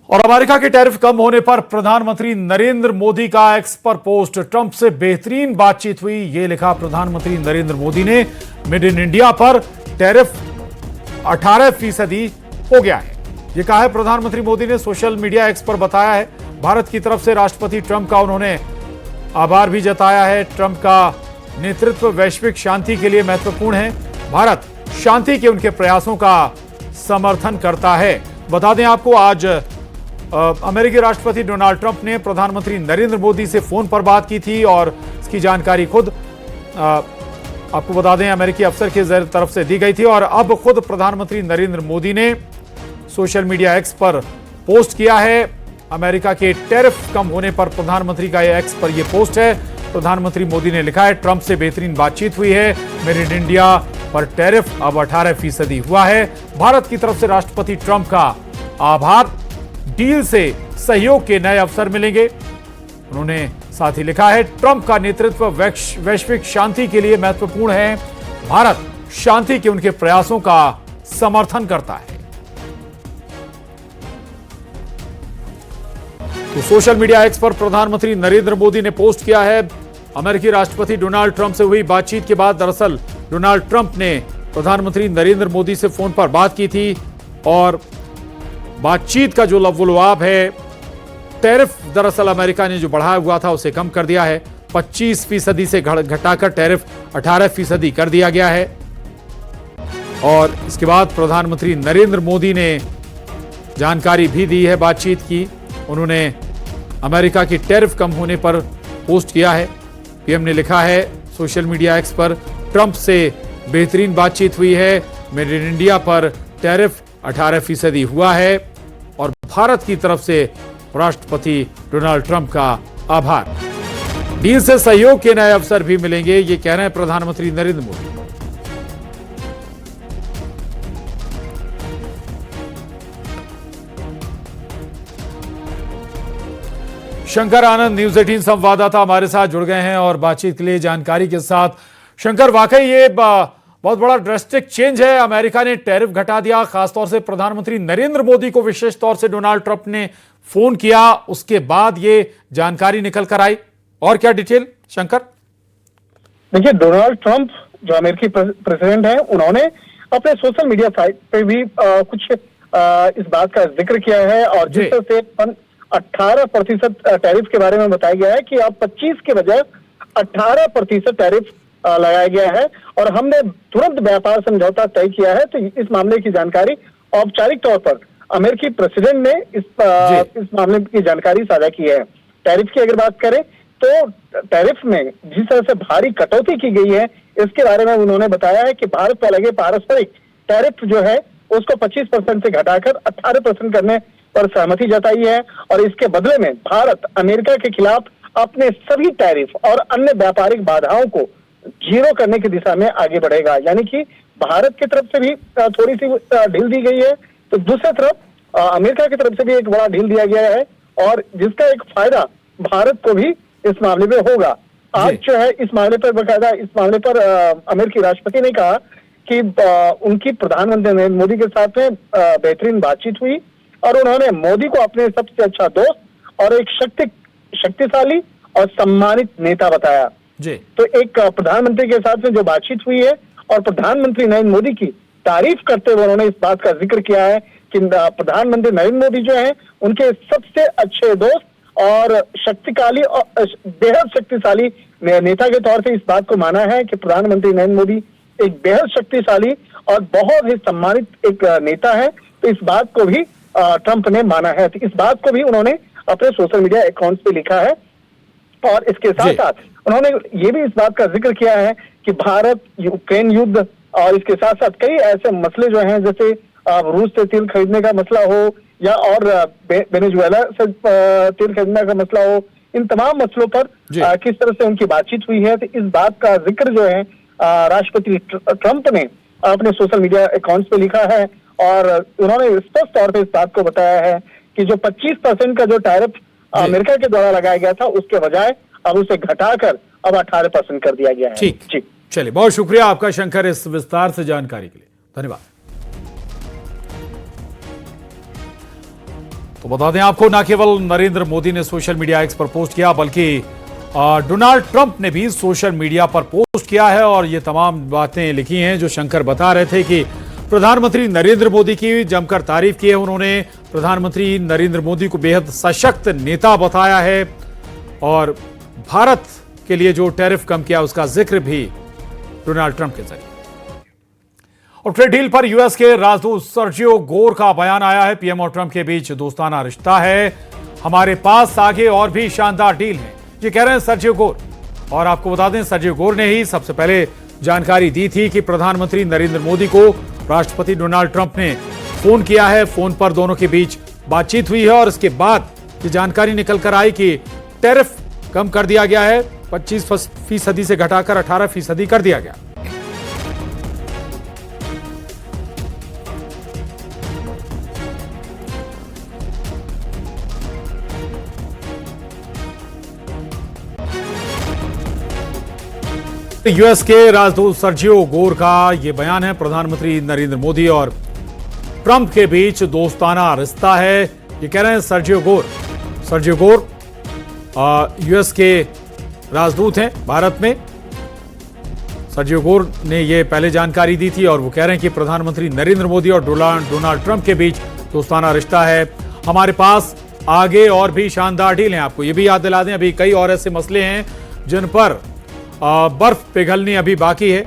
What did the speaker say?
और अमेरिका के टैरिफ कम होने पर प्रधानमंत्री नरेंद्र मोदी का एक्स पर पोस्ट। ट्रंप से बेहतरीन बातचीत हुई, ये लिखा प्रधानमंत्री नरेंद्र मोदी ने। मेड इन इंडिया पर टैरिफ 18% हो गया है, ये कहा है प्रधानमंत्री मोदी ने। सोशल मीडिया एक्स पर बताया है। भारत की तरफ से राष्ट्रपति ट्रंप का उन्होंने आभार भी जताया है। ट्रंप का नेतृत्व वैश्विक शांति के लिए महत्वपूर्ण है। भारत शांति के उनके प्रयासों का समर्थन करता है। बता दें आपको, आज अमेरिकी राष्ट्रपति डोनाल्ड ट्रंप ने प्रधानमंत्री नरेंद्र मोदी से फोन पर बात की थी और इसकी जानकारी खुद आपको बता दें अमेरिकी अफसर की तरफ से दी गई थी। और अब खुद प्रधानमंत्री नरेंद्र मोदी ने सोशल मीडिया एक्स पर पोस्ट किया है। अमेरिका के टैरिफ कम होने पर प्रधानमंत्री का एक्स पर यह पोस्ट है। प्रधानमंत्री मोदी ने लिखा है, ट्रंप से बेहतरीन बातचीत हुई है। मेड इन इंडिया पर टैरिफ अब 18% हुआ है। भारत की तरफ से राष्ट्रपति ट्रंप का आभार। डील से सहयोग के नए अवसर मिलेंगे। उन्होंने साथ ही लिखा है, ट्रंप का नेतृत्व वैश्विक शांति के लिए महत्वपूर्ण है। भारत शांति के उनके प्रयासों का समर्थन करता है। तो सोशल मीडिया एक्स पर प्रधानमंत्री नरेंद्र मोदी ने पोस्ट किया है। अमेरिकी राष्ट्रपति डोनाल्ड ट्रंप से हुई बातचीत के बाद दरअसल डोनाल्ड ट्रंप ने प्रधानमंत्री नरेंद्र मोदी से फोन पर बात की थी और बातचीत का जो लवलाभ है, टैरिफ दरअसल अमेरिका ने जो बढ़ाया हुआ था उसे कम कर दिया है। 25% से घटाकर टैरिफ 18% कर दिया गया है। और इसके बाद प्रधानमंत्री नरेंद्र मोदी ने जानकारी भी दी है बातचीत की। उन्होंने अमेरिका की टैरिफ कम होने पर पोस्ट किया है। पीएम ने लिखा है सोशल मीडिया एक्स पर, ट्रंप से बेहतरीन बातचीत हुई है। मेड इन इंडिया पर टैरिफ 18% हुआ है और भारत की तरफ से राष्ट्रपति डोनाल्ड ट्रंप का आभार। डील से सहयोग के नए अवसर भी मिलेंगे, ये कह रहे हैं प्रधानमंत्री नरेंद्र मोदी। शंकर आनंद न्यूज 18 संवाददाता हमारे साथ जुड़ गए हैं और बातचीत के लिए जानकारी के साथ। शंकर, वाकई ये बहुत बड़ा ड्रास्टिक चेंज है। अमेरिका ने टैरिफ घटा दिया, खासतौर से प्रधानमंत्री नरेंद्र मोदी को विशेष तौर से डोनाल्ड ट्रंप ने फोन किया, उसके बाद ये जानकारी निकल कर आई। और क्या डिटेल शंकर? देखिए, डोनाल्ड ट्रंप जो अमेरिकी प्रेसिडेंट हैं, उन्होंने अपने सोशल मीडिया साइट पे भी कुछ इस बात का जिक्र किया है और जिस तरह से 18% टैरिफ के बारे में बताया गया है कि अब 25 के बजाय 18% टैरिफ लगाया गया है और हमने तुरंत व्यापार समझौता तय किया है। तो इस मामले की जानकारी औपचारिक तौर पर अमेरिकी प्रेसिडेंट ने इस मामले की जानकारी साझा की है। टैरिफ की अगर बात करें तो टैरिफ में जिस तरह से भारी कटौती की गई है, इसके बारे में उन्होंने बताया है कि भारत पर लगे पारस्परिक टैरिफ जो है उसको 25% से घटाकर 18% करने पर सहमति जताई है और इसके बदले में भारत अमेरिका के खिलाफ अपने सभी टैरिफ और अन्य व्यापारिक बाधाओं को जीरो करने की दिशा में आगे बढ़ेगा। यानी कि भारत की तरफ से भी थोड़ी सी ढील दी गई है, तो दूसरी तरफ अमेरिका की तरफ से भी एक बड़ा ढील दिया गया है और जिसका एक फायदा भारत को भी इस मामले में होगा। आज जो है इस मामले पर बकायदा अमेरिकी राष्ट्रपति ने कहा कि उनकी प्रधानमंत्री नरेंद्र मोदी के साथ में बेहतरीन बातचीत हुई और उन्होंने मोदी को अपने सबसे अच्छा दोस्त और एक शक्तिशाली और सम्मानित नेता बताया। जी। तो एक प्रधानमंत्री के साथ में जो बातचीत हुई है और प्रधानमंत्री नरेंद्र मोदी की तारीफ करते हुए उन्होंने इस बात का जिक्र किया है कि प्रधानमंत्री नरेंद्र मोदी जो है उनके सबसे अच्छे दोस्त और शक्तिशाली और बेहद शक्तिशाली नेता के तौर से इस बात को माना है कि प्रधानमंत्री नरेंद्र मोदी एक बेहद शक्तिशाली और बहुत ही सम्मानित एक नेता है। तो इस बात को भी ट्रंप ने माना है। तो इस बात को भी उन्होंने अपने सोशल मीडिया अकाउंट पे लिखा है और इसके साथ साथ उन्होंने ये भी इस बात का जिक्र किया है कि भारत यूक्रेन युद्ध और इसके साथ साथ कई ऐसे मसले जो हैं, जैसे रूस से तेल खरीदने का मसला हो या और वेनेजुएला से तेल खरीदने का मसला हो, इन तमाम मसलों पर किस तरह से उनकी बातचीत हुई है। तो इस बात का जिक्र जो है राष्ट्रपति ट्रंप ने अपने सोशल मीडिया अकाउंट पे लिखा है और उन्होंने स्पष्ट तौर पर इस बात को बताया है कि जो 25% का जो टैरिफ अमेरिका के द्वारा लगाया गया था, उसके बजाय अब उसे घटाकर अब 18% कर दिया गया है। ठीक, चलिए, बहुत शुक्रिया आपका शंकर इस विस्तार से जानकारी के लिए। धन्यवाद। तो बता दें आपको, न केवल नरेंद्र मोदी ने सोशल मीडिया एक्स पर पोस्ट किया, बल्कि डोनाल्ड ट्रंप ने भी सोशल मीडिया पर पोस्ट किया है और ये तमाम बातें लिखी हैं जो शंकर बता रहे थे कि प्रधानमंत्री नरेंद्र मोदी की जमकर तारीफ की है उन्होंने। प्रधानमंत्री नरेंद्र मोदी को बेहद सशक्त नेता बताया है और भारत के लिए जो टैरिफ कम किया उसका जिक्र भी डोनाल्ड ट्रंप के जरिए। और ट्रेड डील पर यूएस के राजदूत सर्जियो गोर का बयान आया है। पीएम और ट्रंप के बीच दोस्ताना रिश्ता है, हमारे पास आगे और भी शानदार डील है, ये कह रहे हैं सर्जियो गोर। और आपको बता दें, सर्जियो गोर ने ही सबसे पहले जानकारी दी थी कि प्रधानमंत्री नरेंद्र मोदी को राष्ट्रपति डोनाल्ड ट्रंप ने फोन किया है, फोन पर दोनों के बीच बातचीत हुई है और इसके बाद ये जानकारी निकल कर आई कि टैरिफ कम कर दिया गया है, 25% से घटाकर 18% कर दिया गया। यूएस के राजदूत सर्जियो गोर का यह बयान है, प्रधानमंत्री नरेंद्र मोदी और ट्रंप के बीच दोस्ताना रिश्ता है, ये कह रहे हैं Sergio Gor. Sergio Gor US के राजदूत हैं भारत में। सर्जियो गोर ने यह पहले जानकारी दी थी और वो कह रहे हैं कि प्रधानमंत्री नरेंद्र मोदी और डोनाल्ड ट्रंप के बीच दोस्ताना रिश्ता है, हमारे पास आगे और भी शानदार डील हैं। आपको यह भी याद दिला दें, अभी कई और ऐसे मसले हैं जिन पर बर्फ पिघलनी अभी बाकी है।